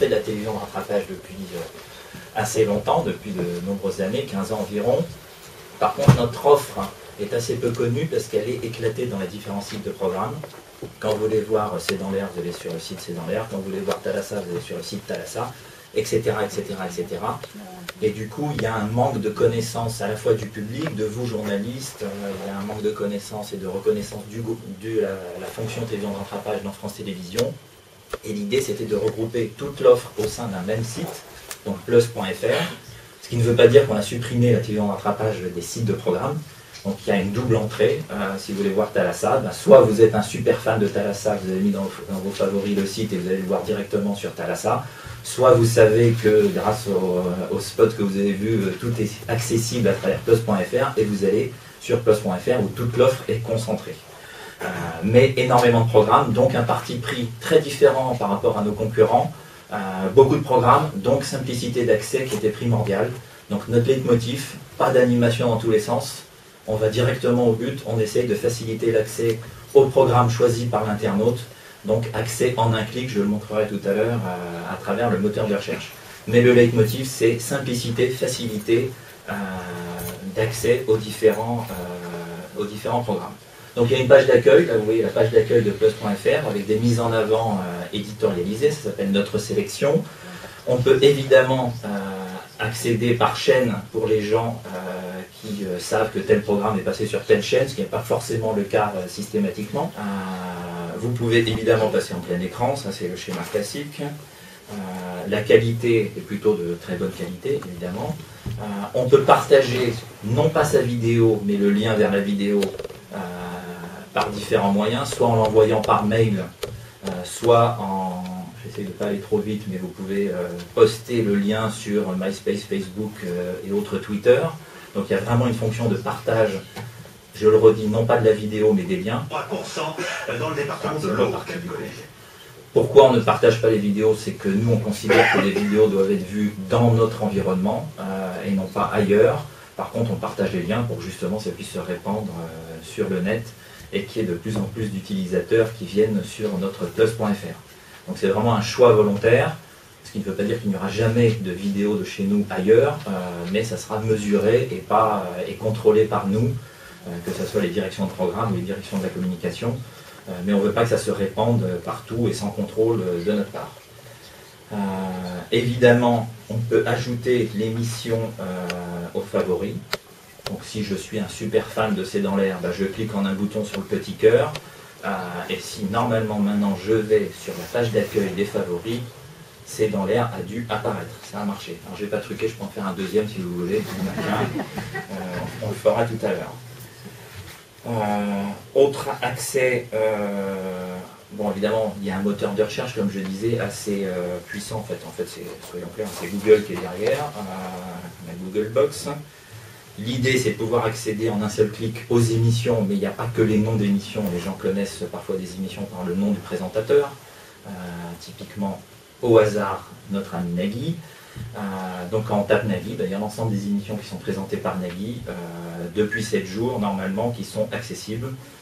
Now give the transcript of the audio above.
fait de la télévision de rattrapage depuis assez longtemps, depuis de nombreuses années, 15 ans environ. Par contre, notre offre est assez peu connue parce qu'elle est éclatée dans les différents sites de programmes. Quand vous voulez voir C'est dans l'air, vous allez sur le site C'est dans l'air. Quand vous voulez voir Thalassa, vous allez sur le site Thalassa, etc., etc., etc. Et du coup, il y a un manque de connaissances à la fois du public, de vous journalistes, il y a un manque de connaissances et de reconnaissance de la fonction télévision de rattrapage dans France Télévisions. Et l'idée, c'était de regrouper toute l'offre au sein d'un même site, donc plus.fr, ce qui ne veut pas dire qu'on a supprimé la télévision de rattrapage des sites de programmes. Donc il y a une double entrée. Si vous voulez voir Thalassa, soit vous êtes un super fan de Thalassa, vous avez mis dans vos favoris le site et vous allez le voir directement sur Thalassa, soit vous savez que grâce au spot que vous avez vu, tout est accessible à travers plus.fr et vous allez sur plus.fr où toute l'offre est concentrée. Mais énormément de programmes, donc un parti pris très différent par rapport à nos concurrents, beaucoup de programmes, donc simplicité d'accès qui était primordiale. Donc notre leitmotiv, pas d'animation dans tous les sens, on va directement au but, on essaye de faciliter l'accès au programme choisi par l'internaute, donc accès en un clic, je le montrerai tout à l'heure à travers le moteur de recherche. Mais le leitmotiv, c'est simplicité, facilité d'accès aux différents programmes. Donc il y a une page d'accueil, là vous voyez la page d'accueil de plus.fr avec des mises en avant éditorialisées, ça s'appelle Notre Sélection. On peut évidemment accéder par chaîne pour les gens qui savent que tel programme est passé sur telle chaîne, ce qui n'est pas forcément le cas systématiquement. Vous pouvez évidemment passer en plein écran, ça c'est le schéma classique. La qualité est plutôt de très bonne qualité, évidemment. On peut partager non pas sa vidéo, mais le lien vers la vidéo par différents moyens, soit en l'envoyant par mail, soit en... J'essaie de ne pas aller trop vite, mais vous pouvez poster le lien sur MySpace, Facebook et autres Twitter. Donc il y a vraiment une fonction de partage, je le redis, non pas de la vidéo, mais des liens. 3% dans le département de l'eau. Pourquoi on ne partage pas les vidéos? C'est que nous, on considère que les vidéos doivent être vues dans notre environnement et non pas ailleurs. Par contre, on partage les liens pour que justement ça puisse se répandre sur le net et qu'il y ait de plus en plus d'utilisateurs qui viennent sur notre plus.fr. Donc c'est vraiment un choix volontaire, ce qui ne veut pas dire qu'il n'y aura jamais de vidéos de chez nous ailleurs, mais ça sera mesuré et contrôlé par nous, que ce soit les directions de programme ou les directions de la communication. Mais on ne veut pas que ça se répande partout et sans contrôle de notre part. Évidemment, on peut ajouter l'émission aux favoris. Donc si je suis un super fan de C'est dans l'air, je clique en un bouton sur le petit cœur. Et si normalement maintenant je vais sur la page d'accueil des favoris, C'est dans l'air a dû apparaître. Ça a marché. Alors je ne vais pas truquer, je peux en faire un deuxième si vous voulez. On le fera tout à l'heure. Autre accès, bon évidemment il y a un moteur de recherche comme je disais assez puissant en fait soyons clairs, c'est Google qui est derrière, la Google Box. L'idée c'est de pouvoir accéder en un seul clic aux émissions, mais il n'y a pas que les noms d'émissions, les gens connaissent parfois des émissions par le nom du présentateur, typiquement au hasard notre ami Nagui. Donc quand on tape Nagui, il y a l'ensemble des émissions qui sont présentées par Nagui depuis 7 jours normalement qui sont accessibles